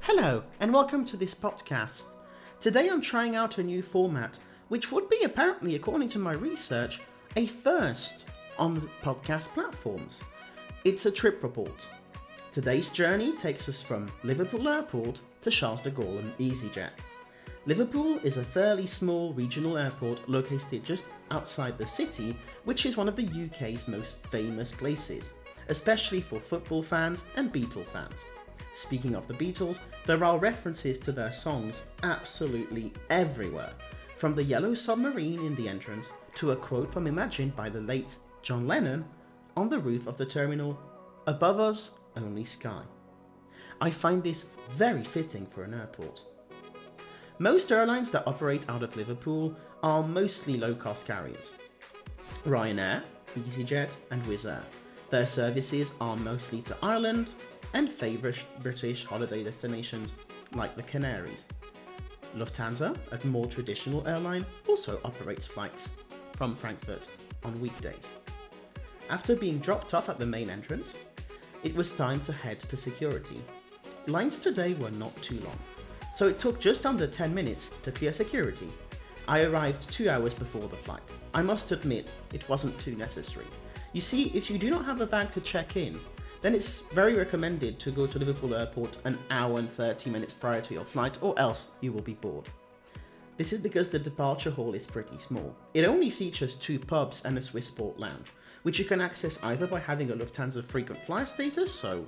Hello, and welcome to this podcast. Today I'm trying out a new format, which would be apparently, according to my research, a first on podcast platforms. It's a trip report. Today's journey takes us from Liverpool Airport to Charles de Gaulle and Easyjet. Liverpool is a fairly small regional airport located just outside the city, which is one of the UK's most famous places, especially for football fans and Beatle fans. Speaking of the Beatles, there are references to their songs absolutely everywhere, from the Yellow Submarine in the entrance to a quote from Imagine by the late John Lennon on the roof of the terminal, "Above us, only sky." I find this very fitting for an airport. Most airlines that operate out of Liverpool are mostly low-cost carriers. Ryanair, Easyjet and Wizz Air. Their services are mostly to Ireland and favourite British holiday destinations like the Canaries. Lufthansa, a more traditional airline, also operates flights from Frankfurt on weekdays. After being dropped off at the main entrance, it was time to head to security. Lines today were not too long, so it took just under 10 minutes to clear security. I arrived 2 hours before the flight. I must admit, it wasn't too necessary. You see, if you do not have a bag to check in, then it's very recommended to go to Liverpool Airport an hour and 30 minutes prior to your flight, or else you will be bored. This is because the departure hall is pretty small. It only features 2 pubs and a Swissport lounge, which you can access either by having a Lufthansa frequent flyer status, so,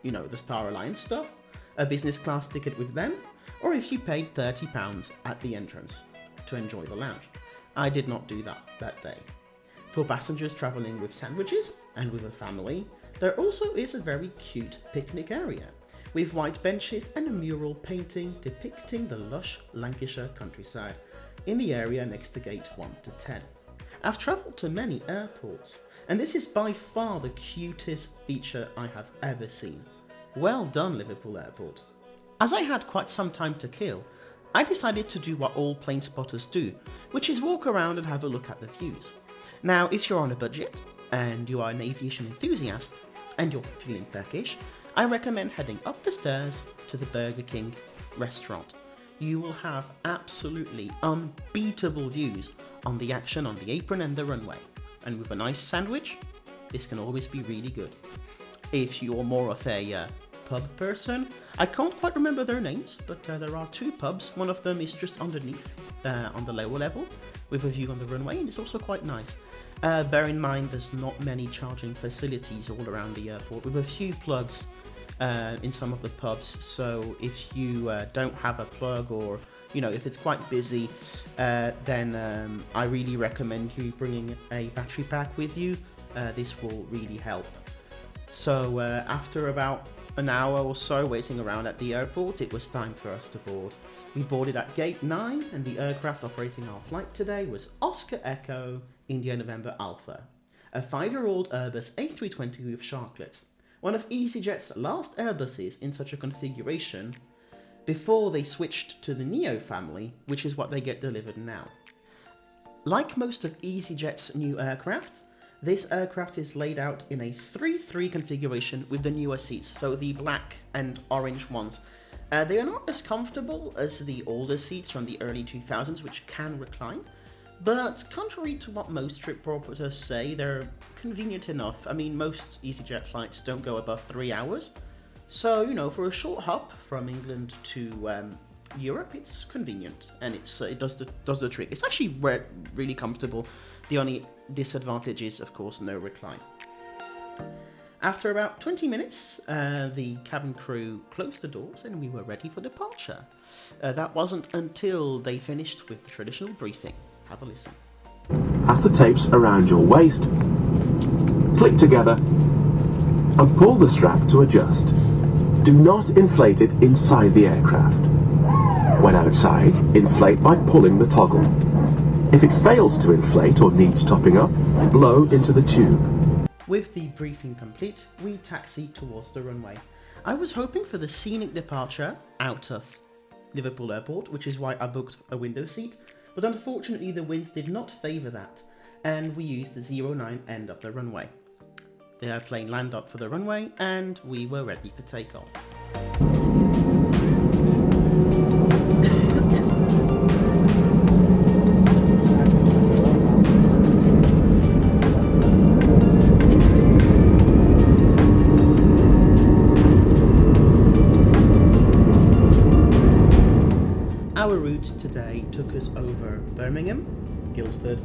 the Star Alliance stuff, a business class ticket with them, or if you paid £30 at the entrance to enjoy the lounge. I did not do that day. For passengers travelling with sandwiches and with a family, there also is a very cute picnic area, with white benches and a mural painting depicting the lush Lancashire countryside in the area next to gate 1 to 10. I've travelled to many airports, and this is by far the cutest feature I have ever seen. Well done, Liverpool Airport. As I had quite some time to kill, I decided to do what all plane spotters do, which is walk around and have a look at the views. Now, if you're on a budget, and you are an aviation enthusiast, and you're feeling peckish, I recommend heading up the stairs to the Burger King restaurant. You will have absolutely unbeatable views on the action on the apron and the runway. And with a nice sandwich, this can always be really good. If you're more of a pub person, I can't quite remember their names, but there are 2 pubs. One of them is just underneath on the lower level with a view on the runway, and it's also quite nice. Bear in mind there's not many charging facilities all around the airport, with a few plugs in some of the pubs, so if you don't have a plug, or if it's quite busy, then I really recommend you bringing a battery pack with you. This will really help. So after about an hour or so waiting around at the airport, it was time for us to board. We boarded at gate 9, and the aircraft operating our flight today was Oscar Echo India November Alpha, a 5-year-old Airbus A320 with sharklets, one of Easyjet's last Airbuses in such a configuration before they switched to the Neo family, which is what they get delivered now. Like most of Easyjet's new aircraft, this aircraft is laid out in a 3-3 configuration with the newer seats, so the black and orange ones. They are not as comfortable as the older seats from the early 2000s, which can recline, but contrary to what most trip operators say, they're convenient enough. I mean, most Easyjet flights don't go above 3 hours, so for a short hop from England to Europe, it's convenient, and it does the trick. It's actually really comfortable. The only disadvantage is, of course, no recline. After about 20 minutes, the cabin crew closed the doors and we were ready for departure. That wasn't until they finished with the traditional briefing. Have a listen. As the tapes around your waist, click together and pull the strap to adjust. Do not inflate it inside the aircraft. When outside, inflate by pulling the toggle. If it fails to inflate or needs topping up, blow into the tube. With the briefing complete, we taxied towards the runway. I was hoping for the scenic departure out of Liverpool Airport, which is why I booked a window seat, but unfortunately the winds did not favour that, and we used the 09 end of the runway. The airplane landed up for the runway, and we were ready for takeoff. journey took us over Birmingham, Guildford,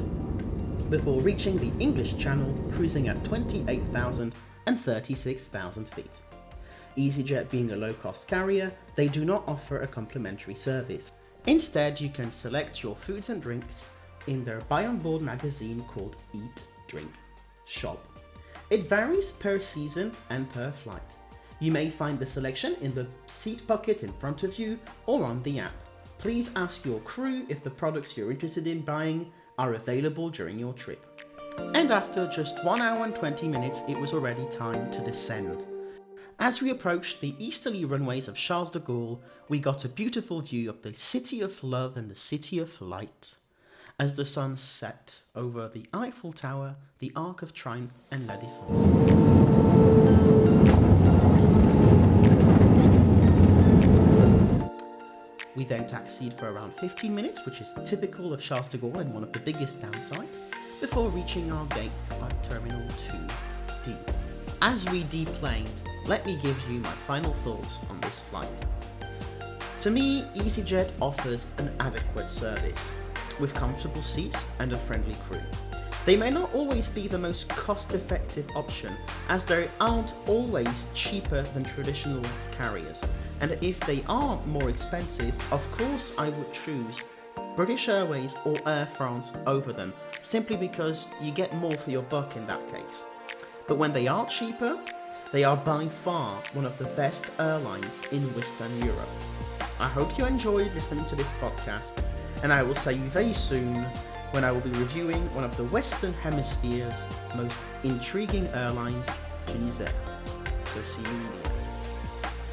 before reaching the English Channel, cruising at 28,000 and 36,000 feet. Easyjet being a low-cost carrier, they do not offer a complimentary service. Instead, you can select your foods and drinks in their buy-on-board magazine called Eat, Drink, Shop. It varies per season and per flight. You may find the selection in the seat pocket in front of you or on the app. Please ask your crew if the products you're interested in buying are available during your trip. And after just 1 hour and 20 minutes, it was already time to descend. As we approached the easterly runways of Charles de Gaulle, we got a beautiful view of the City of Love and the City of Light, as the sun set over the Eiffel Tower, the Arc of Triumph and La Défense. We then taxied for around 15 minutes, which is typical of Charles de Gaulle and one of the biggest downsides, before reaching our gate at Terminal 2D. As we deplaned, let me give you my final thoughts on this flight. To me, Easyjet offers an adequate service, with comfortable seats and a friendly crew. They may not always be the most cost-effective option, as they aren't always cheaper than traditional carriers, and if they are more expensive, of course I would choose British Airways or Air France over them, simply because you get more for your buck in that case. But when they are cheaper, they are by far one of the best airlines in Western Europe. I hope you enjoyed listening to this podcast, and I will see you very soon when I will be reviewing one of the Western Hemisphere's most intriguing airlines, Tunisia. So see you in the end.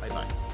Bye bye.